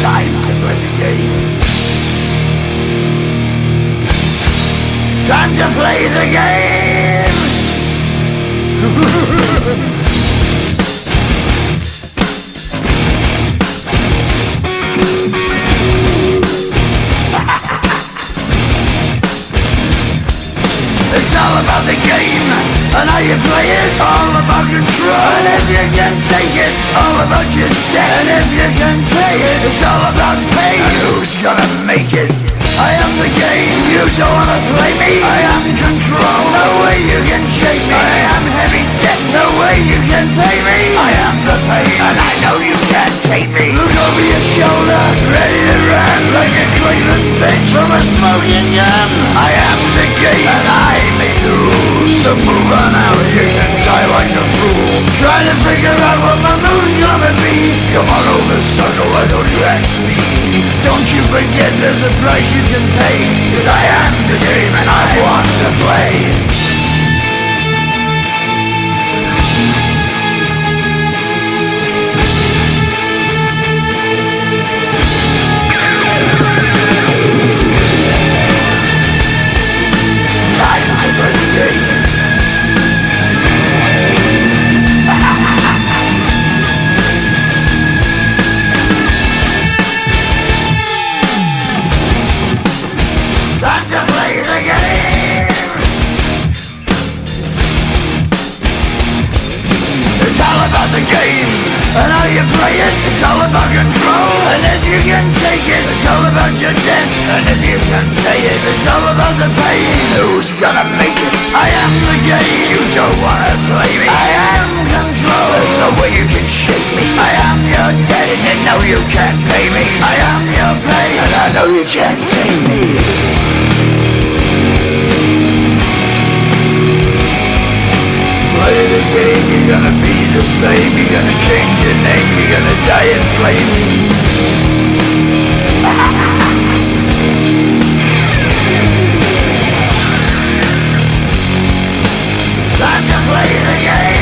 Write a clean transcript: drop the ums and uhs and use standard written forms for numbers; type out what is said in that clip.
Time to play the game. Time to play the game. It's all about the game and how you play it. All about control, and if you can take it, all about your debt. And if you can pay it, it's all about pay. And who's gonna make it? I am the game, you don't wanna play me. I am control, no way you can shake me. I am heavy debt, no way you can pay me. I am the pain, and I know you can't take me. Look over your shoulder, ready to run like a Cleveland bitch from a smoking gun. I am the game, and I make the rules. So move on out, you can die like a fool. Trying to figure out what my move's gonna be. Come on over, sucker, why don't you ask me? Don't you forget there's a price you can pay. 'Cause I am the game and I want to play. Time to play the game. Time to play the game. It's all about the game and how you play it. It's all about control, and if you can take it, it's all about your debt. And if you can pay it, it's all about the pain. Who's gonna make it? I am the game. You don't wanna play me. I am control. There's no way you can shake me. I am your debt, and you know you can't pay me. I am your pain, and I know you can't take me. Play the game, you're gonna be the same. You're gonna change your name, you're gonna die in flames. Time to play the game.